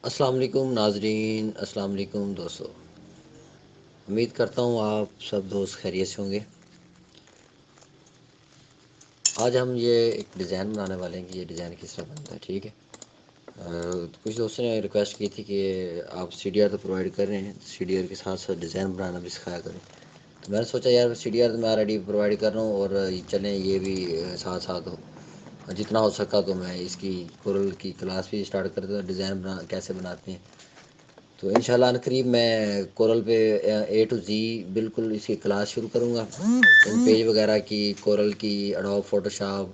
السلام علیکم ناظرین، السلام علیکم دوستو، امید کرتا ہوں آپ سب دوست خیریت سے ہوں گے۔ آج ہم یہ ایک ڈیزائن بنانے والے ہیں کہ یہ ڈیزائن کس طرح بنتا ہے، ٹھیک ہے۔ کچھ دوستوں نے ریکویسٹ کی تھی کہ آپ سی ڈی آر تو پرووائڈ کر رہے ہیں، سی ڈی آر کے ساتھ ساتھ ڈیزائن بنانا بھی سکھایا کریں۔ تو میں نے سوچا یار سی ڈی آر تو میں آلریڈی پرووائڈ کر رہا ہوں، اور چلیں یہ بھی ساتھ ساتھ جتنا ہو سکا تو میں اس کی کورل کی کلاس بھی اسٹارٹ کر دوں، ڈیزائن کیسے بناتے ہیں۔ تو انشاءاللہ عنقریب میں کورل پہ اے ٹو زی بالکل اس کی کلاس شروع کروں گا، پیج وغیرہ کی، کورل کی، اڈوب فوٹو شاپ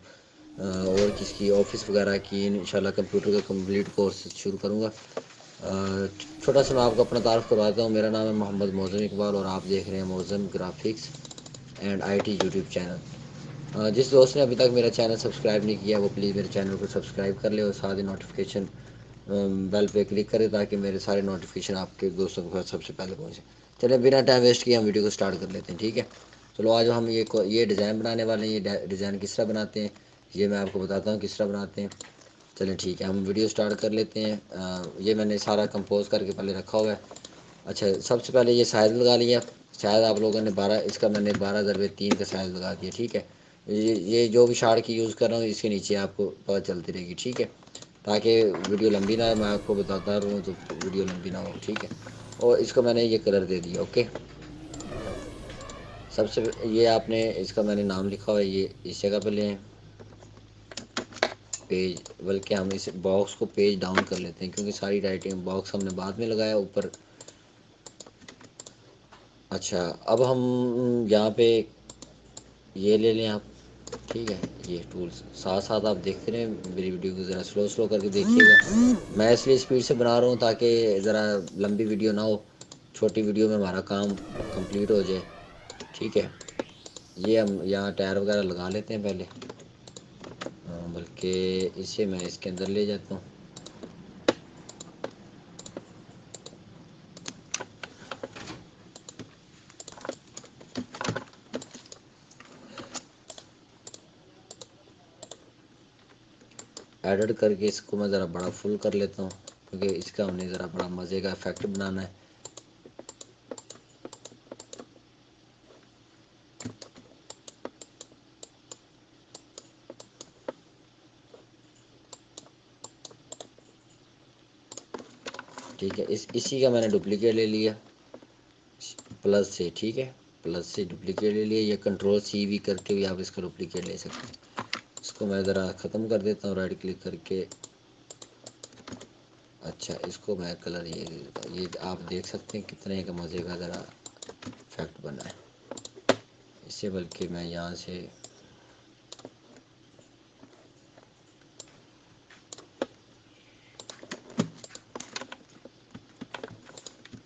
اور کس کی آفس وغیرہ کی انشاءاللہ کمپیوٹر کا کمپلیٹ کورس شروع کروں گا۔ چھوٹا سا میں آپ کو اپنا تعارف کرواتا ہوں، میرا نام ہے محمد معظم اقبال اور آپ دیکھ رہے ہیں معظم graphics and I T YouTube channel. جس دوست نے ابھی تک میرا چینل سبسکرائب نہیں کیا وہ پلیز میرے چینل کو سبسکرائب کر لے اور ساتھ ہی نوٹیفیکیشن بیل پہ کلک کرے تاکہ میرے سارے نوٹیفیکیشن آپ کے دوستوں کے پاس سب سے پہلے پہنچے۔ چلے بنا ٹائم ویسٹ کیے ہم ویڈیو کو سٹارٹ کر لیتے ہیں، ٹھیک ہے۔ چلو آج ہم یہ ڈیزائن بنانے والے ہیں، یہ ڈیزائن کس طرح بناتے ہیں یہ میں آپ کو بتاتا ہوں کس طرح بناتے ہیں۔ چلیں ٹھیک ہے، ہم ویڈیو سٹارٹ کر لیتے ہیں۔ یہ میں نے سارا کمپوز کر کے پہلے رکھا ہوا ہے۔ اچھا، سب سے پہلے یہ سائز لگا لیا، شاید آپ لوگوں نے 12 اس کا میں نے 12x3 کا سائز لگا دیا، ٹھیک ہے۔ یہ جو بھی شارٹ کی یوز کر رہا ہوں اس کے نیچے آپ کو پتہ چلتی رہے گی، ٹھیک ہے، تاکہ ویڈیو لمبی نہ ہے، میں آپ کو بتاتا رہوں تو ویڈیو لمبی نہ ہو، ٹھیک ہے۔ اور اس کو میں نے یہ کلر دے دیا، اوکے۔ سب سے یہ آپ نے اس کا میں نے نام لکھا ہوا ہے، یہ اس جگہ پہ لیں پیج، بلکہ ہم اس باکس کو پیج ڈاؤن کر لیتے ہیں کیونکہ ساری رائٹنگ باکس ہم نے بعد میں لگایا اوپر۔ اچھا، اب ہم یہاں پہ یہ لے لیں آپ، ٹھیک ہے، یہ ٹولس ساتھ ساتھ آپ دیکھتے رہیں میری ویڈیو کو، ذرا سلو کر کے دیکھیے گا۔ میں اس لیے اسپیڈ سے بنا رہا ہوں تاکہ ذرا لمبی ویڈیو نہ ہو، چھوٹی ویڈیو میں ہمارا کام کمپلیٹ ہو جائے، ٹھیک ہے۔ یہ ہم یہاں ٹائر وغیرہ لگا لیتے ہیں پہلے، بلکہ اسے میں اس کے اندر لے جاتا ہوں۔ ایڈٹ کر کے اس کو میں ذرا بڑا فل کر لیتا ہوں کیونکہ اس کا ہم نے ذرا بڑا مزے کا افیکٹ بنانا ہے۔ ٹھیک ہے، اسی کا میں نے ڈپلیکیٹ لے لیا پلس سے، ٹھیک ہے، پلس سے ڈپلیکیٹ لے لیا، یا کنٹرول سی وی کر کے بھی آپ اس کا ڈپلیکیٹ لے سکتے ہیں۔ اس کو میں ذرا ختم کر دیتا ہوں رائٹ کلک کر کے۔ اچھا، اس کو میں کلر یہ آپ دیکھ سکتے ہیں کتنے کا مزے کا ذرا افیکٹ بنا ہے اس سے، بلکہ میں یہاں سے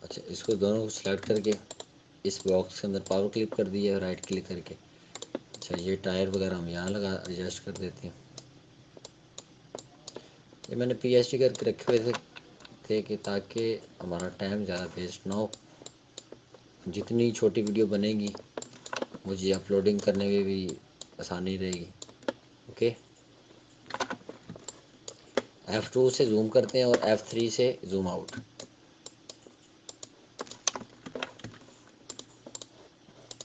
اچھا اس کو دونوں کو سلیکٹ کر کے اس باکس کے اندر پاور کلک کر دیا رائٹ کلک کر کے۔ اچھا، یہ ٹائر وغیرہ ہم یہاں لگا ایڈجسٹ کر دیتے ہیں۔ یہ میں نے پی ایچ ڈی کر کے رکھے ہوئے تھے کہ تاکہ ہمارا ٹائم زیادہ ویسٹ نہ ہو، جتنی چھوٹی ویڈیو بنے گی مجھے اپلوڈنگ کرنے میں بھی آسانی رہے گی، اوکے۔ F2 سے زوم کرتے ہیں اور F3 سے زوم آؤٹ۔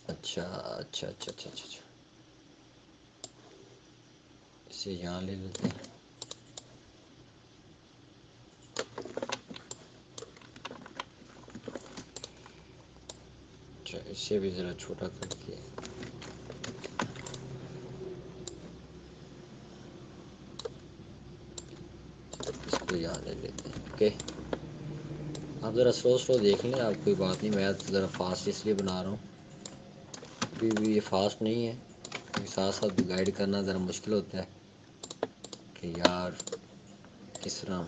اچھا اچھا اچھا اچھا اچھا اچھا، اسے یہاں لے لیتے ہیں۔ اچھا، اس سے بھی ذرا چھوٹا کر کے اس کو یہاں لے لیتے ہیں، اوکے۔ آپ ذرا سلو دیکھ لیں، آپ کوئی بات نہیں، میں ذرا فاسٹ اس لیے بنا رہا ہوں ابھی بھی یہ فاسٹ نہیں ہے، ساتھ ساتھ گائیڈ کرنا ذرا مشکل ہوتا ہے کہ یار کس طرح۔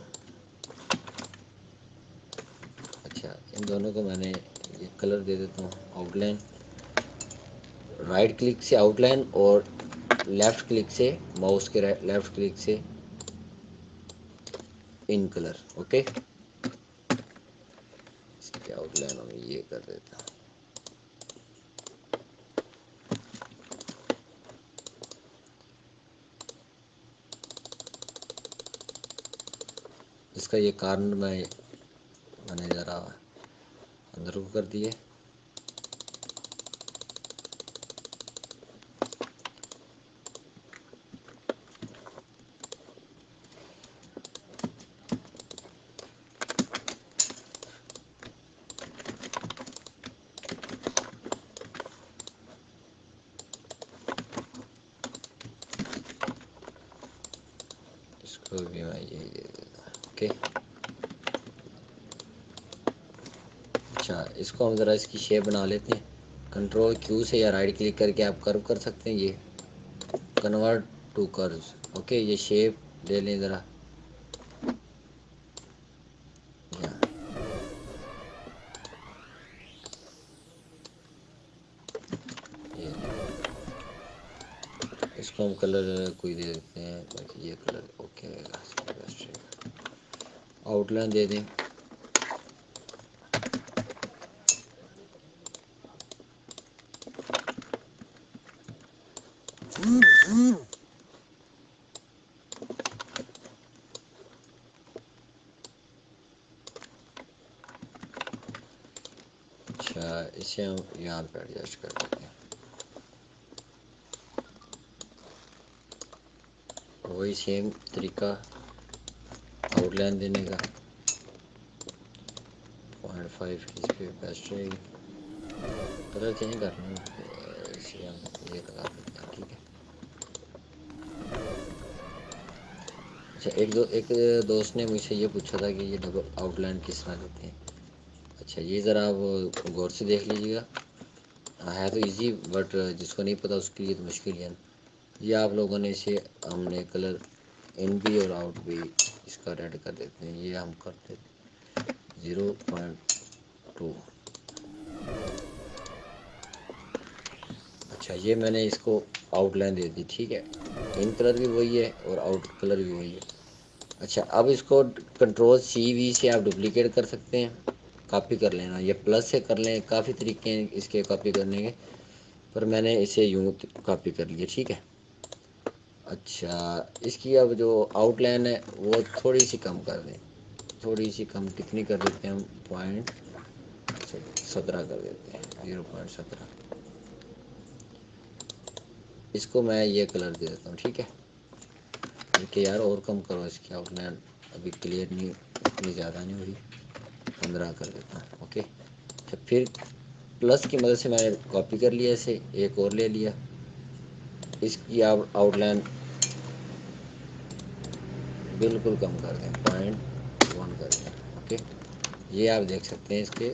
اچھا، ان دونوں کو میں نے یہ کلر دے دیتا ہوں آؤٹ لائن، رائٹ کلک سے آؤٹ لائن اور لیفٹ کلک سے ماؤس کے لیفٹ کلک سے ان کلر، اوکے۔ اس کے آؤٹ لائن میں یہ کر دیتا ہوں۔ اس کا یہ کارنر میں نے ذرا اندر کو کر دیے. اس کو بھی میں یہی دے دیتا ہوں. اوکے. اچھا اس کو ہم ذرا اس کی شیپ بنا لیتے ہیں. کنٹرول کیو سے یا رائٹ کلک کر کے آپ کرو کر سکتے ہیں. یہ کنورٹ ٹو کرز. اوکے یہ شیپ لے لیں ذرا. اس کو ہم کلر کوئی دے دیتے ہیں تاکہ یہ کلر اوکے آؤٹ لائن دے دیں. اچھا اسے ہم یہاں پہ ایڈجسٹ کر دیتے ہیں. وہی سیم طریقہ آؤٹ لائن دینے کا. 0.5 کی اس پہ بیسٹ رہے گی. کلر چینج کرنا اسے ہم یہ لگا دیتے ہیں. ٹھیک ہے. اچھا ایک دوست نے مجھ سے یہ پوچھا تھا کہ یہ ڈبل آؤٹ لائن کس طرح دیتے ہیں. اچھا یہ ذرا آپ غور سے دیکھ لیجیے گا. ہے تو ایزی بٹ جس کو نہیں پتا اس کے لیے تو مشکل ہے. یہ آپ لوگوں نے اسے ہم نے کلر ان بھی اور آؤٹ بھی اس کا ریڈ کر دیتے ہیں. یہ ہم کر دیتے 0.2. اچھا یہ میں نے اس کو آؤٹ لائن دے دی. ٹھیک ہے. ان کلر بھی وہی ہے اور آؤٹ کلر بھی وہی ہے. اچھا اب اس کو کنٹرول سی وی سے آپ ڈپلیکیٹ کر سکتے ہیں. کاپی کر لینا. یہ پلس سے کر لیں. کافی طریقے ہیں اس کے کاپی کرنے کے پر میں نے اسے یوں کاپی کر لیا. ٹھیک ہے. اچھا اس کی اب جو آؤٹ لائن ہے وہ تھوڑی سی کم کر دیں. تھوڑی سی کم کتنی کر دیتے ہیں ہم 0.17 کر دیتے ہیں. 0.17. اس کو میں یہ کلر دے دیتا ہوں. ٹھیک ہے. کہ یار اور کم کرو اس کی آؤٹ لائن ابھی کلیئر نہیں اتنی زیادہ نہیں ہوئی. 15 کر دیتا ہوں. اوکے. پھر پلس کی مدد سے میں نے کاپی کر لیا. اسے ایک اور لے لیا. اس کی آپ آؤٹ لائن بالکل کم کر دیں. 0.1 کر دیں. اوکے. یہ آپ دیکھ سکتے ہیں اس کے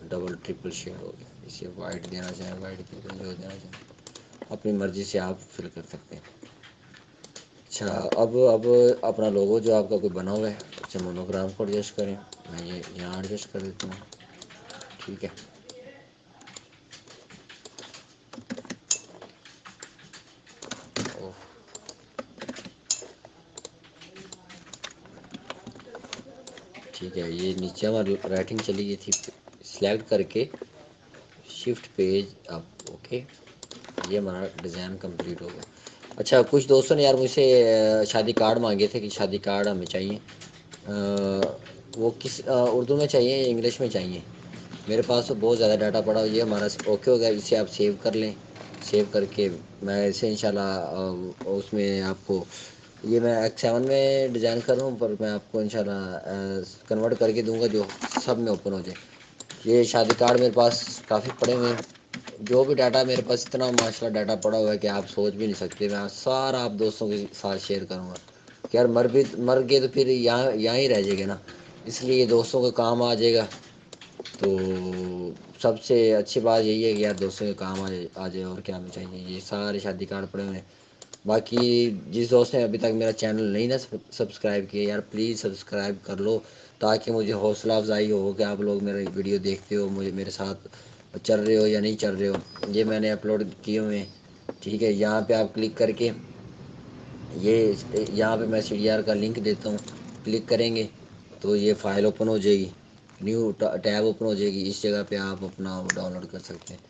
ڈبل ٹرپل شیڈ ہو گیا. اسے وائٹ دینا چاہیں وائٹ کی جو دینا چاہیں اپنی مرضی سے آپ فل کر سکتے ہیں. اچھا اب اپنا لوگو جو آپ کا کوئی بنا ہوا ہے اسے مونوگرام کو ایڈجسٹ کریں. میں یہ یہاں ایڈجسٹ کر دیتا ہوں. ٹھیک ہے. اوہ، ٹھیک ہے. یہ نیچے ہماری رائٹنگ چلی گئی تھی. سلیکٹ کر کے شفٹ پیج اپ. اوکے. یہ ہمارا ڈیزائن کمپلیٹ ہو گیا. اچھا کچھ دوستوں نے یار مجھ سے شادی کارڈ مانگے تھے کہ شادی کارڈ ہمیں چاہیے. وہ کس اردو میں چاہیے یا انگلش میں چاہیے. میرے پاس تو بہت زیادہ ڈاٹا پڑا. یہ ہمارا اوکے ہو گیا. اسے آپ سیو کر لیں. سیو کر کے میں اسے انشاءاللہ اس میں آپ کو یہ میں X7 میں ڈیزائن کر رہا ہوں پر میں آپ کو انشاءاللہ کنورٹ کر کے دوں گا جو سب میں اوپن ہو جائے. یہ شادی کارڈ میرے پاس کافی پڑے ہوئے ہیں. جو بھی ڈاٹا میرے پاس اتنا ماشاء اللہ ڈاٹا پڑا ہوا ہے کہ آپ سوچ بھی نہیں سکتے. میں سارا آپ دوستوں کے ساتھ شیئر کروں گا کہ یار مر گئے تو پھر یہاں ہی رہ جائے گا نا. اس لیے دوستوں کا کام آ جائے گا. تو سب سے اچھی بات یہی ہے کہ یار دوستوں کے کام آ جائے اور کیا ہمیں چاہیے. یہ سارے شادی کارڈ پڑے ہوئے ہیں. باقی جس دوست نے ابھی تک میرا چینل نہیں نا سبسکرائب کیا یار پلیز سبسکرائب کر لو تاکہ مجھے حوصلہ افزائی ہو کہ آپ لوگ میرے ویڈیو دیکھتے ہو. مجھے میرے ساتھ چل رہے ہو یا نہیں چل رہے ہو. یہ میں نے اپلوڈ کیے ہوئے ہیں. ٹھیک ہے. یہاں پہ آپ کلک کر کے یہ یہاں پہ میں CDR کا لنک دیتا ہوں. کلک کریں گے تو یہ فائل اوپن ہو جائے گی. نیو ٹیب اوپن ہو جائے گی. اس جگہ پہ آپ اپنا ڈاؤن لوڈ کر سکتے ہیں.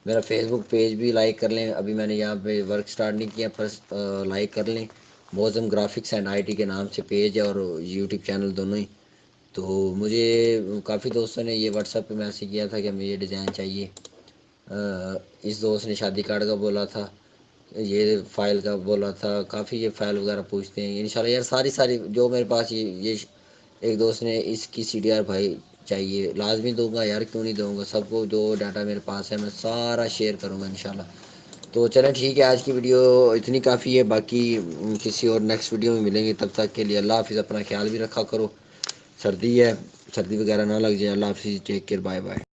میرا فیس بک پیج بھی لائک کر لیں. ابھی میں نے یہاں پہ ورک اسٹارٹ نہیں کیا فرسٹ لائک کر لیں. موزم گرافکس اینڈ IT کے نام سے پیج ہے اور YouTube چینل دونوں ہی. تو مجھے کافی دوستوں نے یہ واٹس ایپ پہ میسج کیا تھا کہ ہمیں یہ ڈیزائن چاہیے. اس دوست نے شادی کارڈ کا بولا تھا، یہ فائل کا بولا تھا، کافی یہ فائل وغیرہ پوچھتے ہیں انشاءاللہ یار. ساری جو میرے پاس یہ ایک دوست نے اس کی CDR بھائی چاہیے، لازمی دوں گا یار، کیوں نہیں دوں گا. سب کو جو ڈاٹا میرے پاس ہے میں سارا شیئر کروں گا انشاءاللہ. تو چلیں ٹھیک ہے، آج کی ویڈیو اتنی کافی ہے، باقی کسی اور نیکسٹ ویڈیو میں ملیں گے. تب تک کے لیے اللہ حافظ. اپنا خیال بھی رکھا کرو، سردی ہے، سردی وغیرہ نہ لگ جائے. اللہ حافظ، ٹیک کیئر، بائے بائے.